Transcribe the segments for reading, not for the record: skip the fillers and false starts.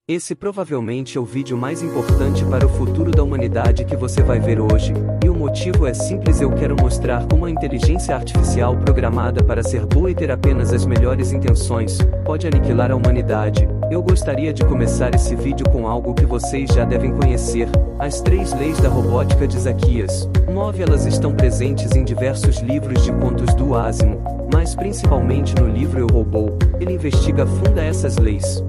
Esse provavelmente é o vídeo mais importante para o futuro da humanidade que você vai ver hoje, e o motivo é simples: eu quero mostrar como a inteligência artificial programada para ser boa e ter apenas as melhores intenções, pode aniquilar a humanidade. Eu gostaria de começar esse vídeo com algo que vocês já devem conhecer, as 3 leis da robótica de Isaías 9. Elas estão presentes em diversos livros de contos do Asimov, mas principalmente no livro Eu, Robô. Ele investiga a fundo essas leis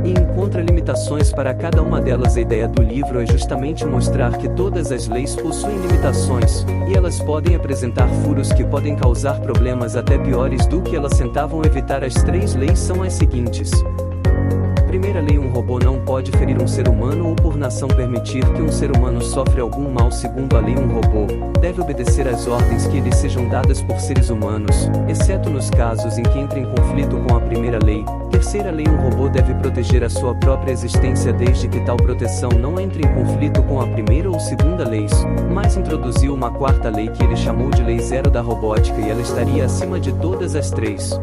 e encontra limitações para cada uma delas. A ideia do livro é justamente mostrar que todas as leis possuem limitações, e elas podem apresentar furos que podem causar problemas até piores do que elas tentavam evitar. As 3 leis são as seguintes. Primeira lei: um robô não pode ferir um ser humano ou por nação permitir que um ser humano sofra algum mal. Segundo a lei, um robô deve obedecer às ordens que lhe sejam dadas por seres humanos, exceto nos casos em que entre em conflito com a primeira lei. Terceira lei: um robô deve proteger a sua própria existência desde que tal proteção não entre em conflito com a primeira ou segunda leis. Mas introduziu uma 4ª lei que ele chamou de Lei Zero da robótica, e ela estaria acima de todas as 3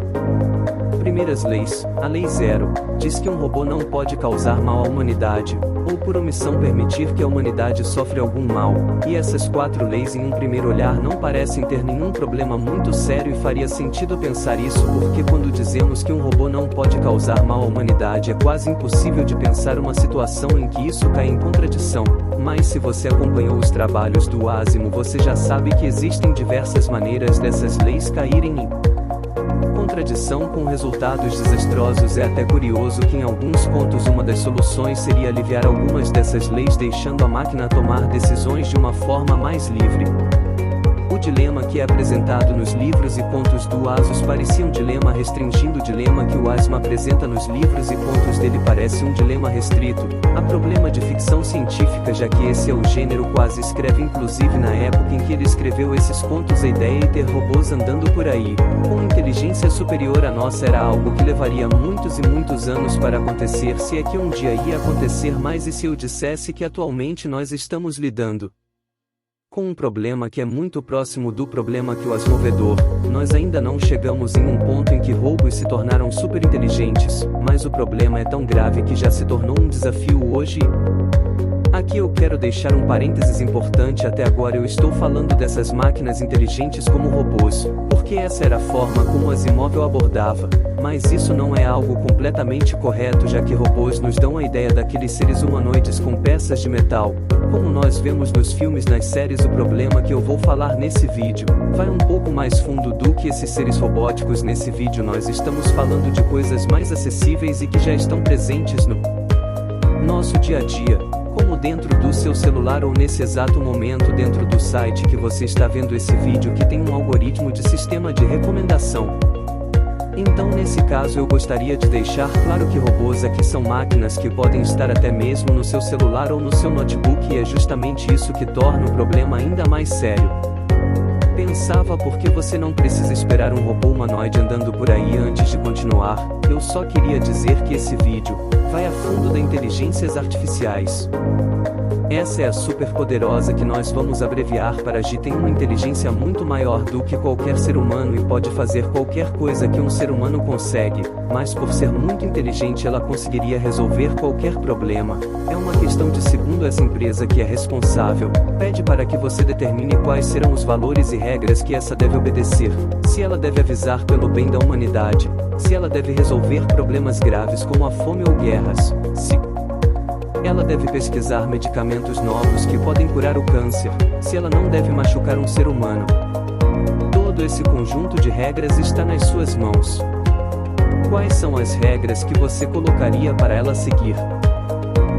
primeiras leis. A Lei Zero diz que um robô não pode causar mal à humanidade, ou por omissão permitir que a humanidade sofra algum mal, e essas 4 leis em um primeiro olhar não parecem ter nenhum problema muito sério, e faria sentido pensar isso porque quando dizemos que um robô não pode causar mal à humanidade, é quase impossível de pensar uma situação em que isso cai em contradição. Mas se você acompanhou os trabalhos do Asimov, você já sabe que existem diversas maneiras dessas leis caírem em contradição com resultados desastrosos. É até curioso que em alguns pontos uma das soluções seria aliviar algumas dessas leis, deixando a máquina tomar decisões de uma forma mais livre. O dilema que é apresentado nos livros e contos do Asimov parecia um dilema restringindo. O dilema que o Asimov apresenta nos livros e contos dele parece um dilema restrito a problema de ficção científica, já que esse é o gênero quase escreve. Inclusive na época em que ele escreveu esses contos, a ideia de ter robôs andando por aí com inteligência superior à nossa era algo que levaria muitos e muitos anos para acontecer, se é que um dia ia acontecer. Mas e se eu dissesse que atualmente nós estamos lidando com um problema que é muito próximo do problema que o Asimovedor? Nós ainda não chegamos em um ponto em que robôs se tornaram super inteligentes, mas o problema é tão grave que já se tornou um desafio hoje. Aqui eu quero deixar um parênteses importante. Até agora eu estou falando dessas máquinas inteligentes como robôs, porque essa era a forma como Asimov o abordava. Mas isso não é algo completamente correto, já que robôs nos dão a ideia daqueles seres humanoides com peças de metal, como nós vemos nos filmes, nas séries. O problema que eu vou falar nesse vídeo vai um pouco mais fundo do que esses seres robóticos. Nesse vídeo nós estamos falando de coisas mais acessíveis e que já estão presentes no nosso dia a dia, como dentro do seu celular ou nesse exato momento dentro do site que você está vendo esse vídeo, que tem um algoritmo de sistema de recomendação. Então nesse caso eu gostaria de deixar claro que robôs aqui são máquinas que podem estar até mesmo no seu celular ou no seu notebook, e é justamente isso que torna o problema ainda mais sério. Pensava porque você não precisa esperar um robô humanoide andando por aí antes de continuar. Eu só queria dizer que esse vídeo vai a fundo das inteligências artificiais. Essa é a superpoderosa que nós vamos abreviar para G. Tem uma inteligência muito maior do que qualquer ser humano e pode fazer qualquer coisa que um ser humano consegue, mas por ser muito inteligente ela conseguiria resolver qualquer problema. É uma questão de segundo. Essa empresa que é responsável pede para que você determine quais serão os valores e regras que essa deve obedecer, se ela deve avisar pelo bem da humanidade, se ela deve resolver problemas graves como a fome ou guerras, se ela deve pesquisar medicamentos novos que podem curar o câncer, se ela não deve machucar um ser humano. Todo esse conjunto de regras está nas suas mãos. Quais são as regras que você colocaria para ela seguir?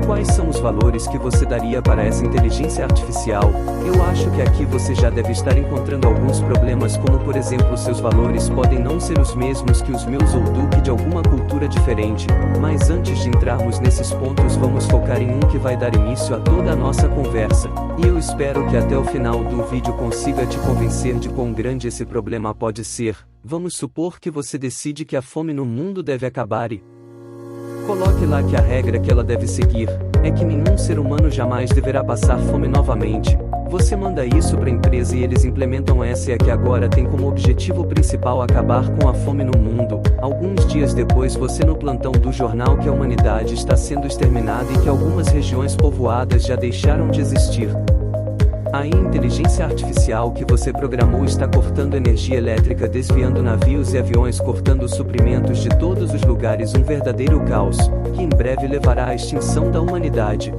Quais são os valores que você daria para essa inteligência artificial? Eu acho que aqui você já deve estar encontrando alguns problemas, como por exemplo, seus valores podem não ser os mesmos que os meus ou do que de alguma cultura diferente. Mas antes de entrarmos nesses pontos, vamos focar em um que vai dar início a toda a nossa conversa, e eu espero que até o final do vídeo consiga te convencer de quão grande esse problema pode ser. Vamos supor que você decide que a fome no mundo deve acabar e coloque lá que a regra que ela deve seguir é que nenhum ser humano jamais deverá passar fome novamente. Você manda isso para a empresa e eles implementam essa que agora tem como objetivo principal acabar com a fome no mundo. Alguns dias depois você no plantão do jornal que a humanidade está sendo exterminada e que algumas regiões povoadas já deixaram de existir. A inteligência artificial que você programou está cortando energia elétrica, desviando navios e aviões, cortando os suprimentos de todos os lugares, um verdadeiro caos, que em breve levará à extinção da humanidade.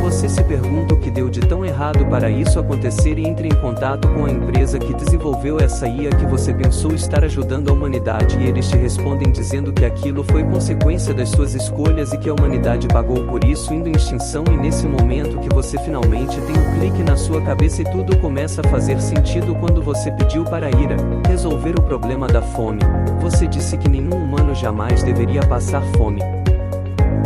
Você se pergunta o que deu de tão errado para isso acontecer e entre em contato com a empresa que desenvolveu essa IA que você pensou estar ajudando a humanidade e eles te respondem dizendo que aquilo foi consequência das suas escolhas e que a humanidade pagou por isso indo em extinção, e nesse momento que você finalmente tem um clique na sua cabeça e tudo começa a fazer sentido quando você pediu para ir resolver o problema da fome. Você disse que nenhum humano jamais deveria passar fome.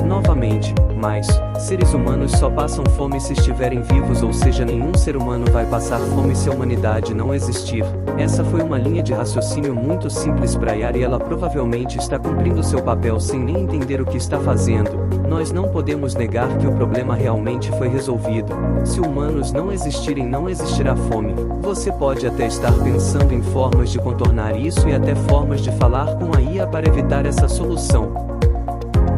Novamente, mas seres humanos só passam fome se estiverem vivos, ou seja, nenhum ser humano vai passar fome se a humanidade não existir. Essa foi uma linha de raciocínio muito simples para IA e ela provavelmente está cumprindo seu papel sem nem entender o que está fazendo. Nós não podemos negar que o problema realmente foi resolvido. Se humanos não existirem, não existirá fome. Você pode até estar pensando em formas de contornar isso e até formas de falar com a IA para evitar essa solução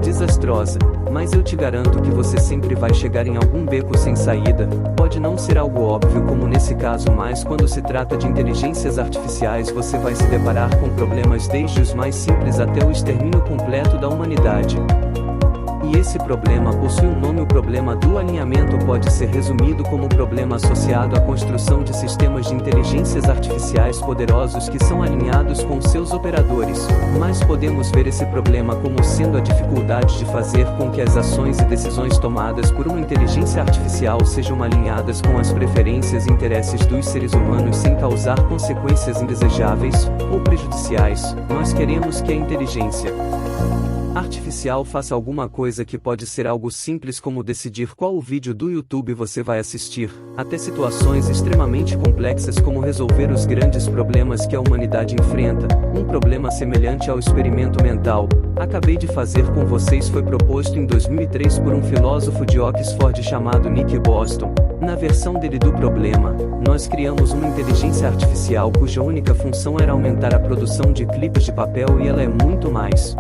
desastrosa, mas eu te garanto que você sempre vai chegar em algum beco sem saída. Pode não ser algo óbvio como nesse caso, mas quando se trata de inteligências artificiais você vai se deparar com problemas desde os mais simples até o extermínio completo da humanidade. E esse problema possui um nome: o problema do alinhamento pode ser resumido como um problema associado à construção de sistemas de inteligências artificiais poderosos que são alinhados com seus operadores. Mas podemos ver esse problema como sendo a dificuldade de fazer com que as ações e decisões tomadas por uma inteligência artificial sejam alinhadas com as preferências e interesses dos seres humanos sem causar consequências indesejáveis ou prejudiciais. Nós queremos que a inteligência artificial faça alguma coisa que pode ser algo simples como decidir qual o vídeo do YouTube você vai assistir, até situações extremamente complexas como resolver os grandes problemas que a humanidade enfrenta. Um problema semelhante ao experimento mental acabei de fazer com vocês foi proposto em 2003 por um filósofo de Oxford chamado Nick Bostrom. Na versão dele do problema, nós criamos uma inteligência artificial cuja única função era aumentar a produção de clipes de papel e ela é muito mais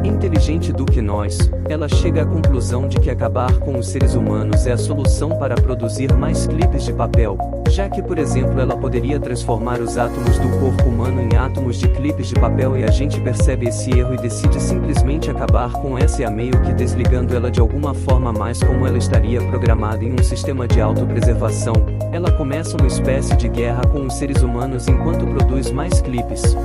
inteligente do que nós. Ela chega à conclusão de que acabar com os seres humanos é a solução para produzir mais clipes de papel, já que, por exemplo, ela poderia transformar os átomos do corpo humano em átomos de clipes de papel, e a gente percebe esse erro e decide simplesmente acabar com essa IA, meio que desligando ela de alguma forma, mas como ela estaria programada em um sistema de autopreservação, ela começa uma espécie de guerra com os seres humanos enquanto produz mais clipes.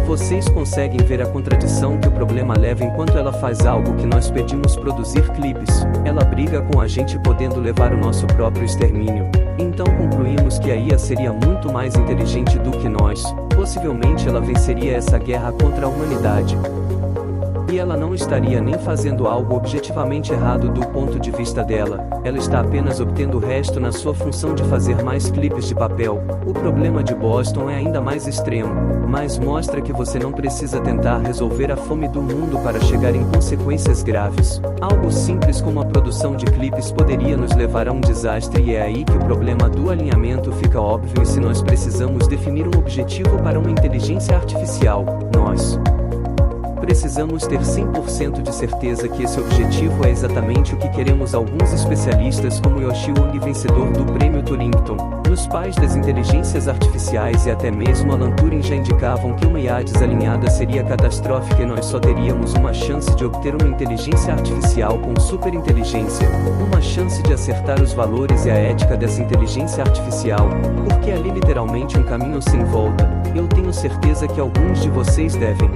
Vocês conseguem ver a contradição que o problema leva enquanto ela faz algo que nós pedimos produzir clipes. Ela briga com a gente podendo levar o nosso próprio extermínio. Então concluímos que a IA seria muito mais inteligente do que nós. Possivelmente ela venceria essa guerra contra a humanidade. E ela não estaria nem fazendo algo objetivamente errado do ponto de vista dela. Ela está apenas obtendo o resto na sua função de fazer mais clipes de papel. O problema de Boston é ainda mais extremo, mas mostra que você não precisa tentar resolver a fome do mundo para chegar em consequências graves. Algo simples como a produção de clipes poderia nos levar a um desastre, e é aí que o problema do alinhamento fica óbvio. E se nós precisamos definir um objetivo para uma inteligência artificial, nós precisamos ter 100% de certeza que esse objetivo é exatamente o que queremos. Alguns especialistas como Yoshi Wong, vencedor do prêmio Turington, nos pais das inteligências artificiais, e até mesmo Alan Turing já indicavam que uma IA desalinhada seria catastrófica e nós só teríamos uma chance de obter uma inteligência artificial com superinteligência, uma chance de acertar os valores e a ética dessa inteligência artificial, porque ali literalmente um caminho sem volta. Eu tenho certeza que alguns de vocês devem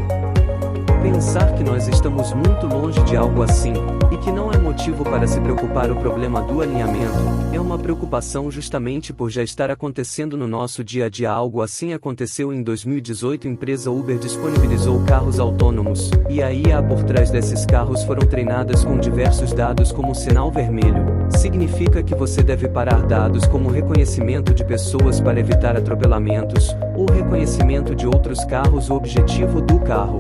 pensar que nós estamos muito longe de algo assim, e que não é motivo para se preocupar. O problema do alinhamento é uma preocupação justamente por já estar acontecendo no nosso dia a dia. Algo assim aconteceu em 2018. A empresa Uber disponibilizou carros autônomos, e a IA por trás desses carros foram treinadas com diversos dados como sinal vermelho. Significa que você deve parar, dados como reconhecimento de pessoas para evitar atropelamentos, ou reconhecimento de outros carros. O objetivo do carro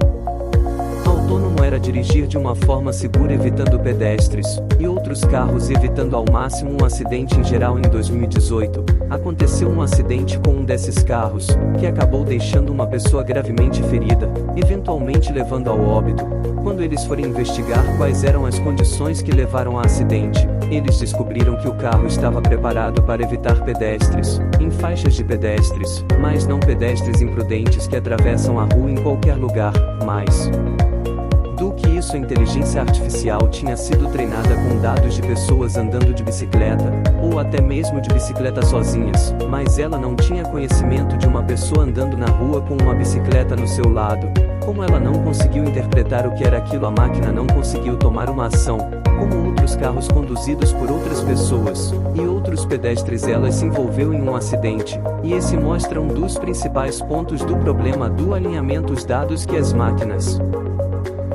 autônomo era dirigir de uma forma segura evitando pedestres, e outros carros evitando ao máximo um acidente em geral. Em 2018, aconteceu um acidente com um desses carros, que acabou deixando uma pessoa gravemente ferida, eventualmente levando ao óbito. Quando eles forem investigar quais eram as condições que levaram ao acidente, eles descobriram que o carro estava preparado para evitar pedestres, em faixas de pedestres, mas não pedestres imprudentes que atravessam a rua em qualquer lugar. Mais do que isso, a inteligência artificial tinha sido treinada com dados de pessoas andando de bicicleta, ou até mesmo de bicicleta sozinhas, mas ela não tinha conhecimento de uma pessoa andando na rua com uma bicicleta no seu lado. Como ela não conseguiu interpretar o que era aquilo, a máquina não conseguiu tomar uma ação. Como outros carros conduzidos por outras pessoas e outros pedestres, ela se envolveu em um acidente, e esse mostra um dos principais pontos do problema do alinhamento. Os dados que as máquinas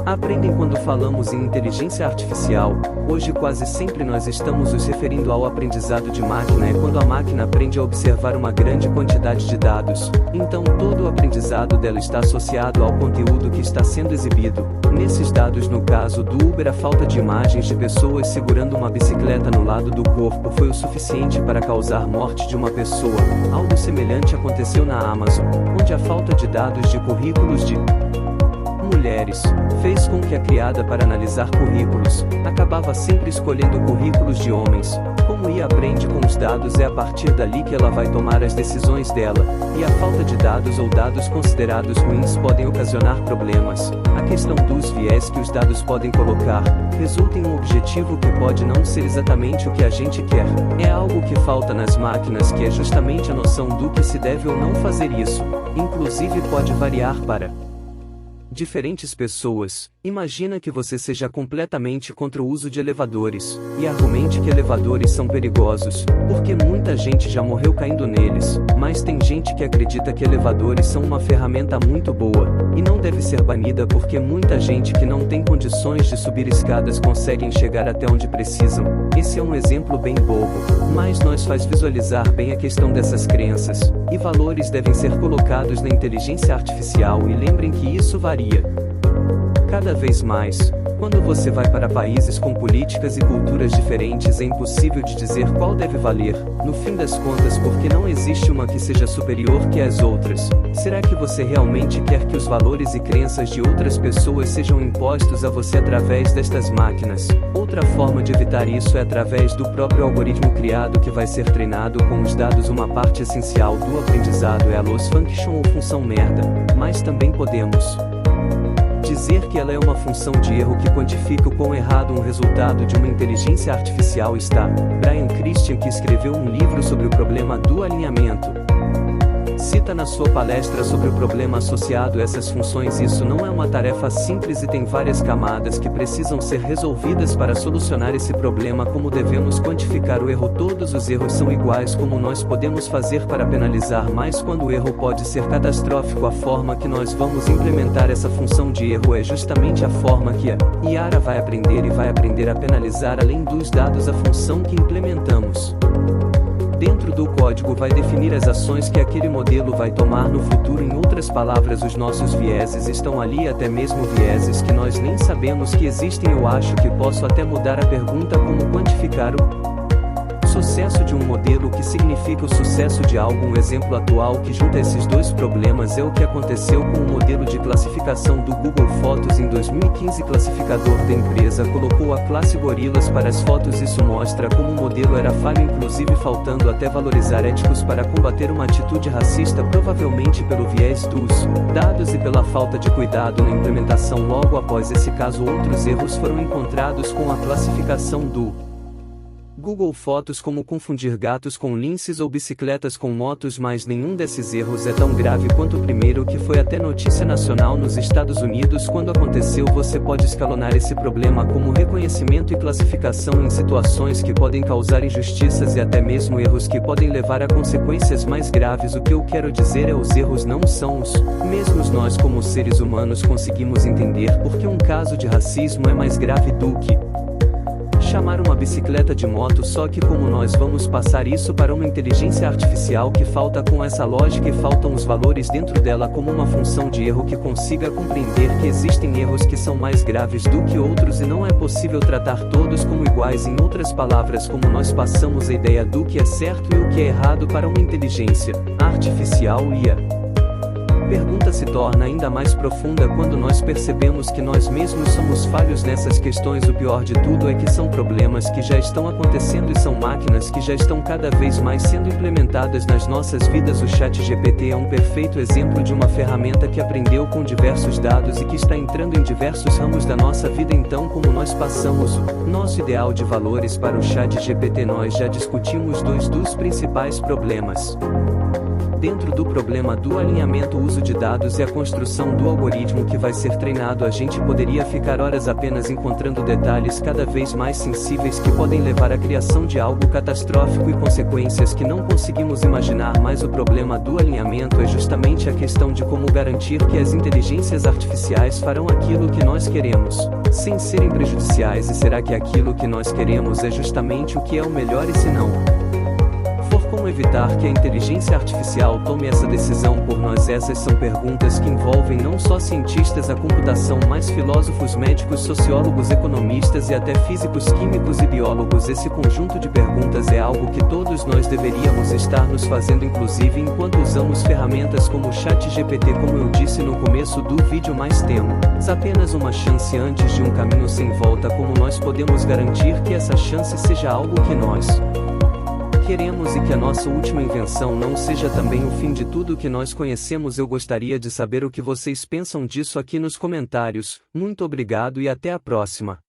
aprendem. Quando falamos em inteligência artificial, hoje quase sempre nós estamos nos referindo ao aprendizado de máquina. É quando a máquina aprende a observar uma grande quantidade de dados, então todo o aprendizado dela está associado ao conteúdo que está sendo exibido. Nesses dados, no caso do Uber, a falta de imagens de pessoas segurando uma bicicleta no lado do corpo foi o suficiente para causar morte de uma pessoa. Algo semelhante aconteceu na Amazon, onde a falta de dados de currículos de mulheres fez com que a criada, para analisar currículos, acabava sempre escolhendo currículos de homens. Como IA aprende com os dados, é a partir dali que ela vai tomar as decisões dela, e a falta de dados ou dados considerados ruins podem ocasionar problemas. A questão dos viés que os dados podem colocar resulta em um objetivo que pode não ser exatamente o que a gente quer. É algo que falta nas máquinas, que é justamente a noção do que se deve ou não fazer isso. Inclusive pode variar para diferentes pessoas. Imagina que você seja completamente contra o uso de elevadores, e argumente que elevadores são perigosos, porque muita gente já morreu caindo neles, mas tem gente que acredita que elevadores são uma ferramenta muito boa, e não deve ser banida porque muita gente que não tem condições de subir escadas conseguem chegar até onde precisam. Esse é um exemplo bem bobo, mas nos faz visualizar bem a questão dessas crenças, e valores devem ser colocados na inteligência artificial, e lembrem que isso varia cada vez mais. Quando você vai para países com políticas e culturas diferentes, é impossível de dizer qual deve valer, no fim das contas, porque não existe uma que seja superior que as outras. Será que você realmente quer que os valores e crenças de outras pessoas sejam impostos a você através destas máquinas? Outra forma de evitar isso é através do próprio algoritmo criado, que vai ser treinado com os dados. Uma parte essencial do aprendizado é a loss function ou função merda, mas também podemos dizer que ela é uma função de erro que quantifica o quão errado um resultado de uma inteligência artificial está. Brian Christian, que escreveu um livro sobre o problema do alinhamento, cita na sua palestra sobre o problema associado a essas funções: isso não é uma tarefa simples e tem várias camadas que precisam ser resolvidas para solucionar esse problema. Como devemos quantificar o erro? Todos os erros são iguais. Como nós podemos fazer para penalizar mais quando o erro pode ser catastrófico? A forma que nós vamos implementar essa função de erro é justamente a forma que a IA vai aprender, e vai aprender a penalizar além dos dados. A função que implementamos dentro do código vai definir as ações que aquele modelo vai tomar no futuro. Em outras palavras, os nossos vieses estão ali, até mesmo vieses que nós nem sabemos que existem. Eu acho que posso até mudar a pergunta: como quantificar o sucesso de um modelo? O que significa o sucesso de algo? Um exemplo atual que junta esses dois problemas é o que aconteceu com o modelo de classificação do Google Fotos. Em 2015, o classificador da empresa colocou a classe gorilas para as fotos. Isso mostra como o modelo era falho, inclusive faltando até valorizar éticos para combater uma atitude racista, provavelmente pelo viés dos dados e pela falta de cuidado na implementação. Logo após esse caso, outros erros foram encontrados com a classificação do Google Fotos, como confundir gatos com linces ou bicicletas com motos, mas nenhum desses erros é tão grave quanto o primeiro, que foi até notícia nacional nos Estados Unidos quando aconteceu. Você pode escalonar esse problema como reconhecimento e classificação em situações que podem causar injustiças e até mesmo erros que podem levar a consequências mais graves. O que eu quero dizer é, os erros não são os mesmos. Nós, como seres humanos, conseguimos entender porque um caso de racismo é mais grave do que chamar uma bicicleta de moto, só que como nós vamos passar isso para uma inteligência artificial que falta com essa lógica e faltam os valores dentro dela como uma função de erro que consiga compreender que existem erros que são mais graves do que outros e não é possível tratar todos como iguais. Em outras palavras, como nós passamos a ideia do que é certo e o que é errado para uma inteligência artificial IA. Pergunta se torna ainda mais profunda quando nós percebemos que nós mesmos somos falhos nessas questões. O pior de tudo é que são problemas que já estão acontecendo e são máquinas que já estão cada vez mais sendo implementadas nas nossas vidas. O ChatGPT é um perfeito exemplo de uma ferramenta que aprendeu com diversos dados e que está entrando em diversos ramos da nossa vida. Então, como nós passamos o nosso ideal de valores para o ChatGPT, nós já discutimos dois dos principais problemas. Dentro do problema do alinhamento, o uso de dados e a construção do algoritmo que vai ser treinado, a gente poderia ficar horas apenas encontrando detalhes cada vez mais sensíveis que podem levar à criação de algo catastrófico e consequências que não conseguimos imaginar. Mas o problema do alinhamento é justamente a questão de como garantir que as inteligências artificiais farão aquilo que nós queremos, sem serem prejudiciais. E será que aquilo que nós queremos é justamente o que é o melhor? E se não for, como evitar que a inteligência artificial tome essa decisão por nós? Essas são perguntas que envolvem não só cientistas da computação, mas filósofos, médicos, sociólogos, economistas e até físicos, químicos e biólogos. Esse conjunto de perguntas é algo que todos nós deveríamos estar nos fazendo, inclusive enquanto usamos ferramentas como o ChatGPT. Como eu disse no começo do vídeo, mas temos apenas uma chance antes de um caminho sem volta. Como nós podemos garantir que essa chance seja algo que nós queremos e que a nossa última invenção não seja também o fim de tudo que nós conhecemos? Eu gostaria de saber o que vocês pensam disso aqui nos comentários. Muito obrigado e até a próxima.